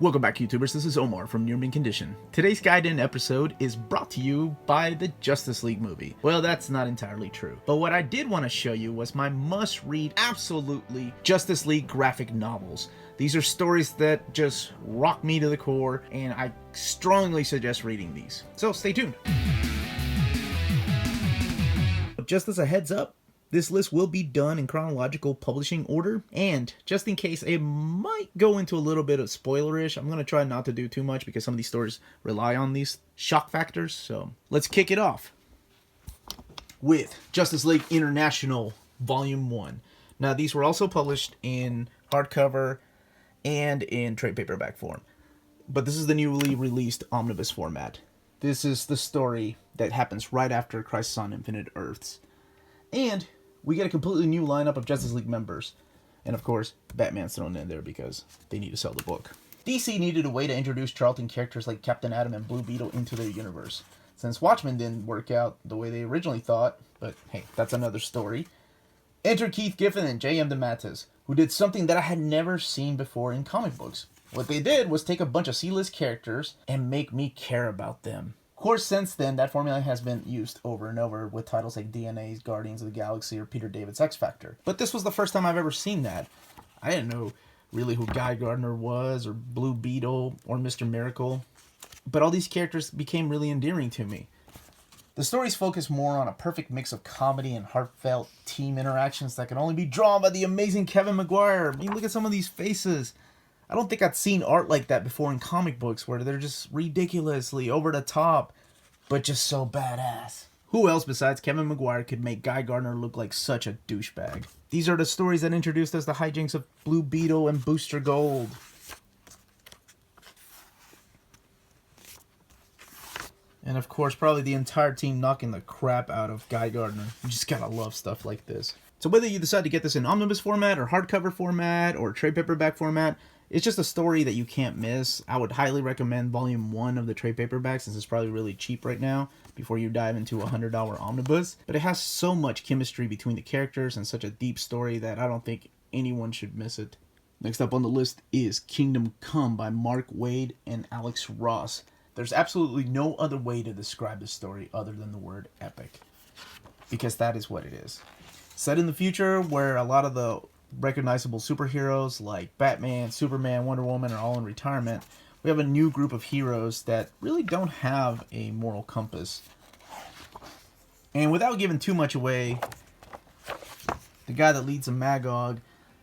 Welcome back, YouTubers. This is Omar from Near Mint Condition. Today's guide and episode is brought to you by the Justice League movie. Well, that's not entirely true. But what I did want to show you was my must-read, absolutely, Justice League graphic novels. These are stories that just rock me to the core, and I strongly suggest reading these. So stay tuned. Just as a heads up, this list will be done in chronological publishing order, and just in case it might go into a little bit of spoilerish, I'm going to try not to do too much because some of these stories rely on these shock factors. So let's kick it off with Justice League International Volume 1. Now, these were also published in hardcover and in trade paperback form, but this is the newly released omnibus format. This is the story that happens right after Crisis on Infinite Earths. And we get a completely new lineup of Justice League members. And of course, Batman's thrown in there because they need to sell the book. DC needed a way to introduce Charlton characters like Captain Atom and Blue Beetle into their universe. Since Watchmen didn't work out the way they originally thought, but hey, that's another story. Enter Keith Giffen and J.M. DeMatteis, who did something that I had never seen before in comic books. What they did was take a bunch of C-list characters and make me care about them. Of course, since then, that formula has been used over and over with titles like DNA's Guardians of the Galaxy or Peter David's X Factor. But this was the first time I've ever seen that. I didn't know really who Guy Gardner was, or Blue Beetle, or Mr. Miracle. But all these characters became really endearing to me. The stories focus more on a perfect mix of comedy and heartfelt team interactions that can only be drawn by the amazing Kevin Maguire. I mean, look at some of these faces. I don't think I'd seen art like that before in comic books, where they're just ridiculously over the top, but just so badass. Who else besides Kevin Maguire could make Guy Gardner look like such a douchebag? These are the stories that introduced us to hijinks of Blue Beetle and Booster Gold. And of course, probably the entire team knocking the crap out of Guy Gardner. You just gotta love stuff like this. So whether you decide to get this in omnibus format or hardcover format or trade paperback format, it's just a story that you can't miss. I would highly recommend Volume 1 of the trade paperback, since it's probably really cheap right now, before you dive into a $100 omnibus. But it has so much chemistry between the characters and such a deep story that I don't think anyone should miss it. Next up on the list is Kingdom Come by Mark Waid and Alex Ross. There's absolutely no other way to describe this story other than the word epic, because that is what it is. Set in the future, where a lot of the recognizable superheroes like Batman, Superman, Wonder Woman are all in retirement, we have a new group of heroes that really don't have a moral compass. And without giving too much away, the guy that leads the Magog,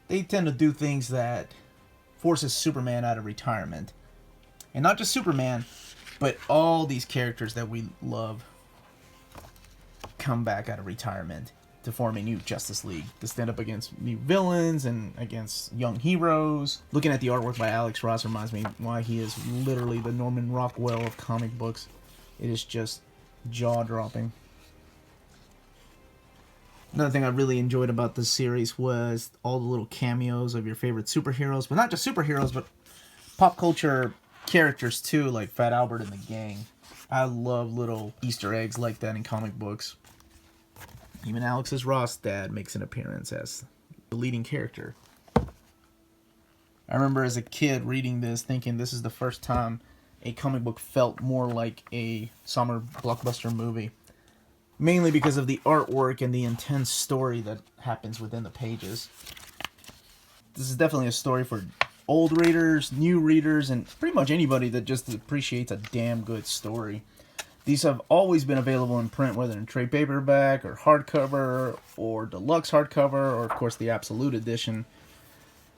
they tend to do things that forces Superman out of retirement. And not just Superman, but all these characters that we love come back out of retirement to form a new Justice League, to stand up against new villains and against young heroes. Looking at the artwork by Alex Ross reminds me why he is literally the Norman Rockwell of comic books. It is just jaw-dropping. Another thing I really enjoyed about this series was all the little cameos of your favorite superheroes, but not just superheroes, but pop culture characters too, like Fat Albert and the gang. I love little Easter eggs like that in comic books. Even Alex Ross' dad makes an appearance as the leading character. I remember as a kid reading this, thinking this is the first time a comic book felt more like a summer blockbuster movie. Mainly because of the artwork and the intense story that happens within the pages. This is definitely a story for old readers, new readers, and pretty much anybody that just appreciates a damn good story. These have always been available in print, whether in trade paperback or hardcover or deluxe hardcover or, of course, the Absolute Edition.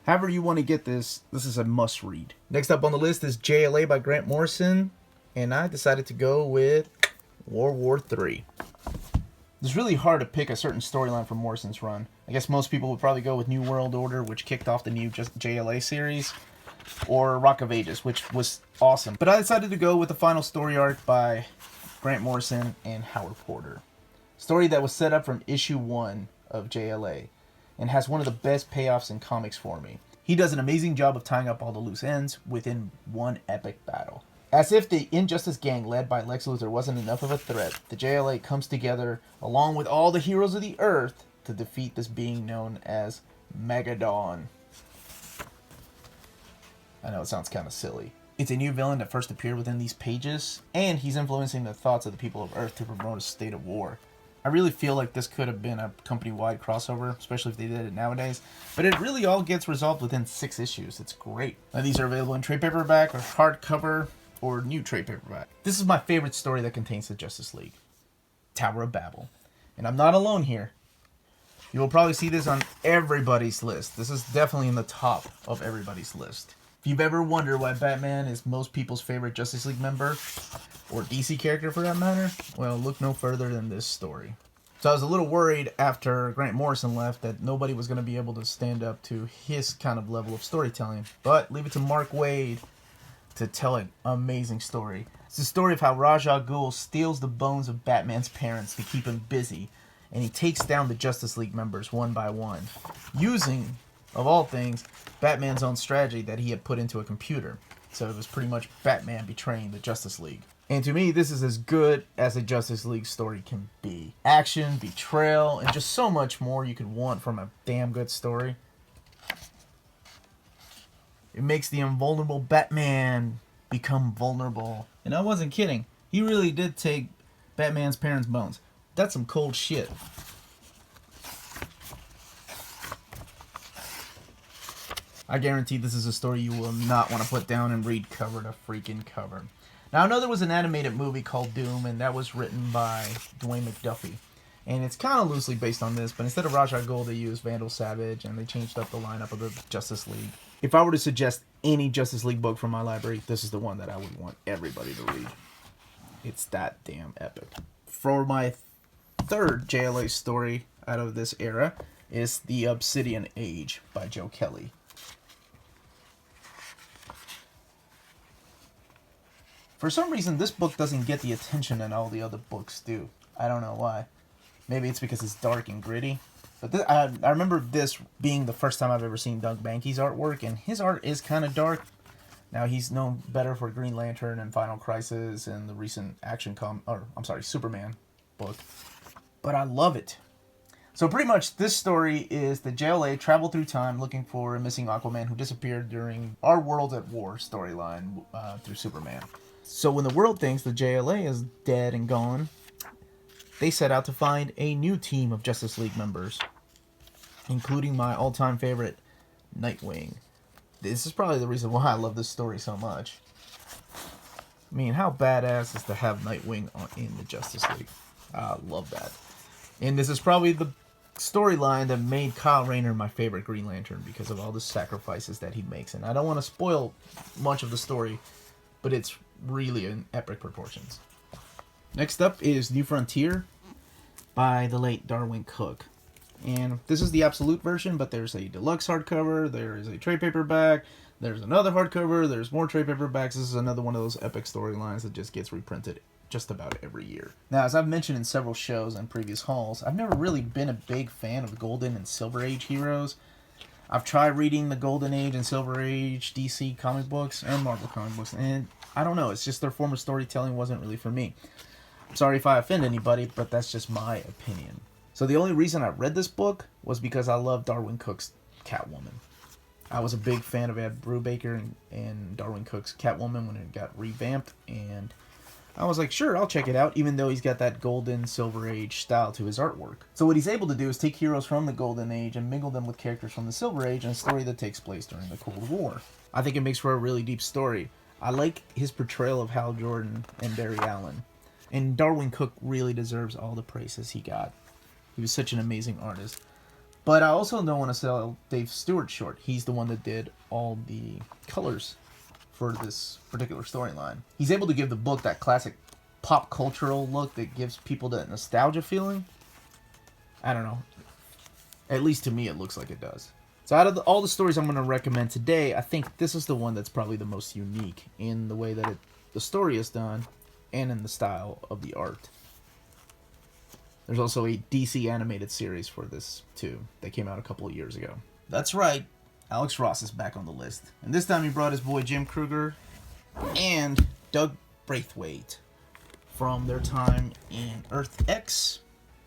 However you want to get this, this is a must-read. Next up on the list is JLA by Grant Morrison, and I decided to go with World War III. It's really hard to pick a certain storyline from Morrison's run. I guess most people would probably go with New World Order, which kicked off the new JLA series, or Rock of Ages, which was awesome. But I decided to go with the final story arc by Grant Morrison and Howard Porter. Story that was set up from issue 1 of JLA and has one of the best payoffs in comics for me. He does an amazing job of tying up all the loose ends within one epic battle. As if the Injustice gang led by Lex Luthor wasn't enough of a threat, the JLA comes together along with all the heroes of the Earth to defeat this being known as Megadon. I know it sounds kind of silly. It's a new villain that first appeared within these pages, and he's influencing the thoughts of the people of Earth to promote a state of war. I really feel like this could have been a company-wide crossover, especially if they did it nowadays. But it really all gets resolved within 6 issues. It's great. Now, these are available in trade paperback or hardcover or new trade paperback. This is my favorite story that contains the Justice League. Tower of Babel. And I'm not alone here. You will probably see this on everybody's list. This is definitely in the top of everybody's list. If you've ever wondered why Batman is most people's favorite Justice League member, or DC character for that matter, well, look no further than this story. So I was a little worried after Grant Morrison left that nobody was going to be able to stand up to his kind of level of storytelling. But leave it to Mark Waid to tell an amazing story. It's the story of how Ra's al Ghul steals the bones of Batman's parents to keep him busy, and he takes down the Justice League members one by one, using, of all things, Batman's own strategy that he had put into a computer. So it was pretty much Batman betraying the Justice League. And to me, this is as good as a Justice League story can be. Action, betrayal, and just so much more you could want from a damn good story. It makes the invulnerable Batman become vulnerable. And I wasn't kidding. He really did take Batman's parents' bones. That's some cold shit. I guarantee this is a story you will not want to put down and read cover to freaking cover. Now, I know there was an animated movie called Doom, and that was written by Mcduffie. And it's kind of loosely based on this, but instead of Ra's al Ghul, they used Vandal Savage, and they changed up the lineup of the Justice League. If I were to suggest any Justice League book from my library, this is the one that I would want everybody to read. It's that damn epic. For my third JLA story out of this era is The Obsidian Age by Joe Kelly. For some reason, this book doesn't get the attention that all the other books do. I don't know why. Maybe it's because it's dark and gritty. But I remember this being the first time I've ever seen Doug Mankey's artwork, and his art is kind of dark. Now, he's known better for Green Lantern and Final Crisis and the recent Superman book. But I love it. So pretty much this story is the JLA travel through time looking for a missing Aquaman who disappeared during Our World at War storyline through Superman. So when the world thinks the JLA is dead and gone, they set out to find a new team of Justice League members, including my all-time favorite, Nightwing. This is probably the reason why I love this story so much. I mean, how badass is to have Nightwing in the Justice League? I love that. And this is probably the storyline that made Kyle Rayner my favorite Green Lantern because of all the sacrifices that he makes. And I don't want to spoil much of the story, but it's really in epic proportions. Next up is New Frontier by the late Darwin Cook. And this is the absolute version, but there's a deluxe hardcover, there is a trade paperback, there's another hardcover, there's more trade paperbacks. This is another one of those epic storylines that just gets reprinted just about every year. Now, as I've mentioned in several shows and previous hauls, I've never really been a big fan of Golden and Silver Age heroes. I've tried reading the Golden Age and Silver Age DC comic books and Marvel comic books, and I don't know, it's just their form of storytelling wasn't really for me. I'm sorry if I offend anybody, but that's just my opinion. So the only reason I read this book was because I love Darwin Cook's Catwoman. I was a big fan of Ed Brubaker and Darwin Cook's Catwoman when it got revamped, and I was like, sure, I'll check it out, even though he's got that Golden, Silver Age style to his artwork. So what he's able to do is take heroes from the Golden Age and mingle them with characters from the Silver Age in a story that takes place during the Cold War. I think it makes for a really deep story. I like his portrayal of Hal Jordan and Barry Allen. And Darwin Cook really deserves all the praises he got. He was such an amazing artist. But I also don't want to sell Dave Stewart short. He's the one that did all the colors for this particular storyline. He's able to give the book that classic pop cultural look that gives people that nostalgia feeling. I don't know. At least to me, it looks like it does. So out of all the stories I'm going to recommend today, I think this is the one that's probably the most unique in the way that the story is done and in the style of the art. There's also a DC animated series for this, too, that came out a couple of years ago. That's right, Alex Ross is back on the list. And this time he brought his boy Jim Krueger and Doug Braithwaite from their time in Earth X,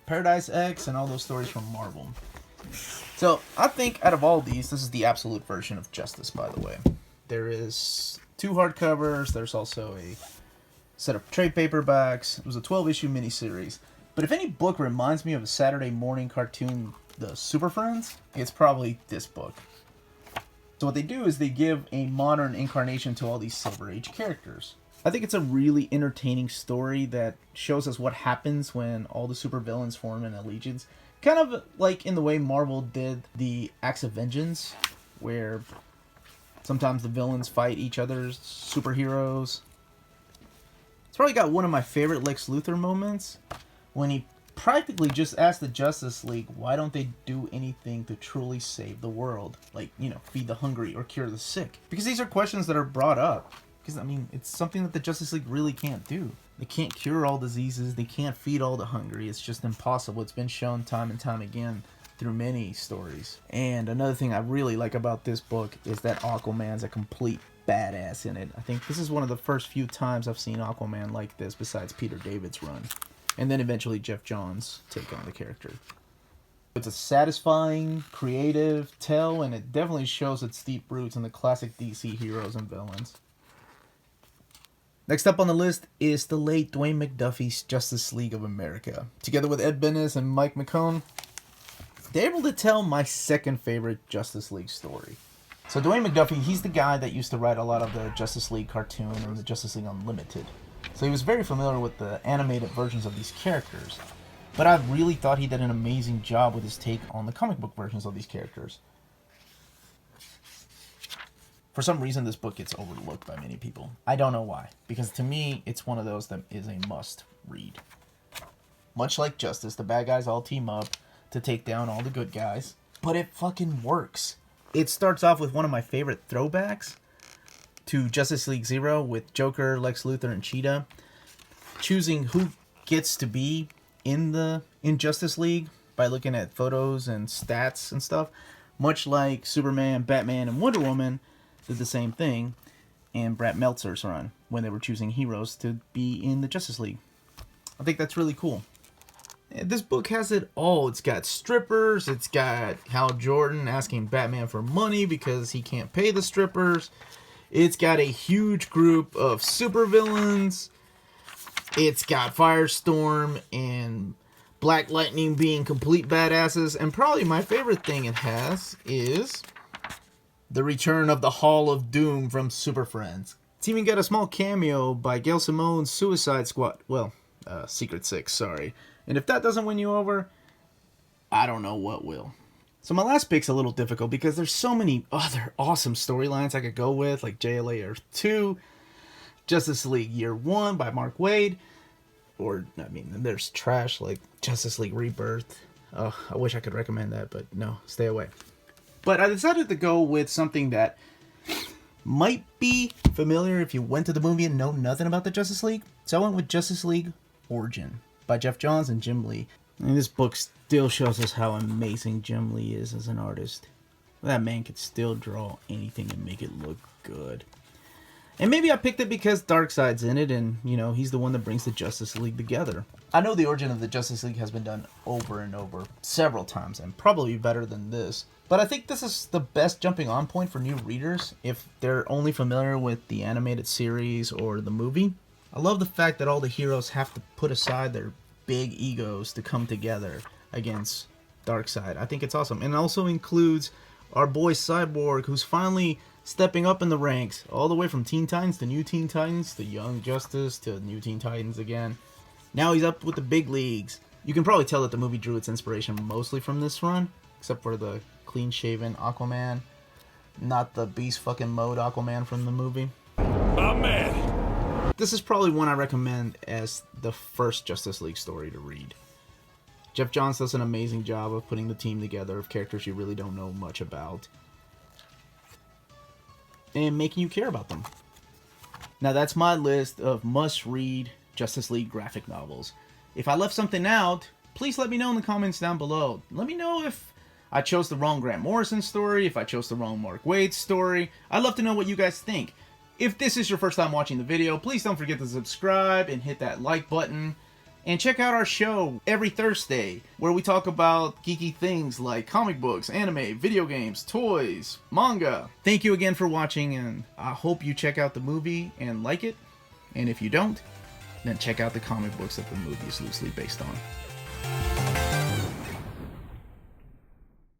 Paradise X, and all those stories from Marvel. So, I think out of all these, this is the absolute version of Justice, by the way. There is 2 hardcovers. There's also a set of trade paperbacks. It was a 12-issue miniseries. But if any book reminds me of a Saturday morning cartoon, The Super Friends, it's probably this book. So what they do is they give a modern incarnation to all these Silver Age characters. I think it's a really entertaining story that shows us what happens when all the supervillains form an allegiance. Kind of like in the way Marvel did the Acts of Vengeance, where sometimes the villains fight each other's superheroes. It's probably got one of my favorite Lex Luthor moments, when he practically just asked the Justice League, why don't they do anything to truly save the world? Like, you know, feed the hungry or cure the sick. Because these are questions that are brought up. Because, I mean, it's something that the Justice League really can't do. They can't cure all diseases. They can't feed all the hungry. It's just impossible. It's been shown time and time again through many stories. And another thing I really like about this book is that Aquaman's a complete badass in it. I think this is one of the first few times I've seen Aquaman like this besides Peter David's run. And then eventually Geoff Johns' take on the character. It's a satisfying, creative tale, and it definitely shows its deep roots in the classic DC heroes and villains. Next up on the list is the late Dwayne Mcduffie's Justice League of America. Together with Ed Benes and Mike McKone, they're able to tell my second favorite Justice League story. So Dwayne Mcduffie, he's the guy that used to write a lot of the Justice League cartoon and the Justice League Unlimited. So he was very familiar with the animated versions of these characters. But I really thought he did an amazing job with his take on the comic book versions of these characters. For some reason, this book gets overlooked by many people. I don't know why. Because to me, it's one of those that is a must read. Much like Justice, the bad guys all team up to take down all the good guys. But it fucking works. It starts off with one of my favorite throwbacks to Justice League Zero with Joker, Lex Luthor, and Cheetah choosing who gets to be in Justice League by looking at photos and stats and stuff. Much like Superman, Batman, and Wonder Woman did the same thing in Brett Meltzer's run when they were choosing heroes to be in the Justice League. I think that's really cool. This book has it all. It's got strippers. It's got Hal Jordan asking Batman for money because he can't pay the strippers. It's got a huge group of supervillains. It's got Firestorm and Black Lightning being complete badasses. And probably my favorite thing it has is the return of the Hall of Doom from Super Friends. It's even got a small cameo by Gail Simone's Suicide Squad. Well, Secret Six, sorry. And if that doesn't win you over, I don't know what will. So my last pick's a little difficult because there's so many other awesome storylines I could go with, like JLA Earth 2, Justice League Year 1 by Mark Waid, or, I mean, there's trash like Justice League Rebirth. Oh, I wish I could recommend that, but no, stay away. But I decided to go with something that might be familiar if you went to the movie and know nothing about the Justice League. So I went with Justice League Origin by Geoff Johns and Gimli. And this book still shows us how amazing Gimli is as an artist. That man could still draw anything and make it look good. And maybe I picked it because Darkseid's in it and, you know, he's the one that brings the Justice League together. I know the origin of the Justice League has been done over and over several times and probably better than this. But I think this is the best jumping on point for new readers if they're only familiar with the animated series or the movie. I love the fact that all the heroes have to put aside their big egos to come together against Darkseid. I think it's awesome. And it also includes our boy Cyborg, who's finally stepping up in the ranks, all the way from Teen Titans to New Teen Titans to Young Justice to New Teen Titans again. Now he's up with the big leagues. You can probably tell that the movie drew its inspiration mostly from this run, except for the clean-shaven Aquaman, not the beast fucking mode Aquaman from the movie. My man! This is probably one I recommend as the first Justice League story to read. Geoff Johns does an amazing job of putting the team together of characters you really don't know much about and making you care about them. Now that's my list of must-read Justice League graphic novels. If I left something out, please let me know in the comments down below. Let me know if I chose the wrong Grant Morrison story, if I chose the wrong Mark Waid story. I'd love to know what you guys think. If this is your first time watching the video, please don't forget to subscribe and hit that like button. And check out our show every Thursday, where we talk about geeky things like comic books, anime, video games, toys, manga. Thank you again for watching, and I hope you check out the movie and like it. And if you don't, then check out the comic books that the movie is loosely based on.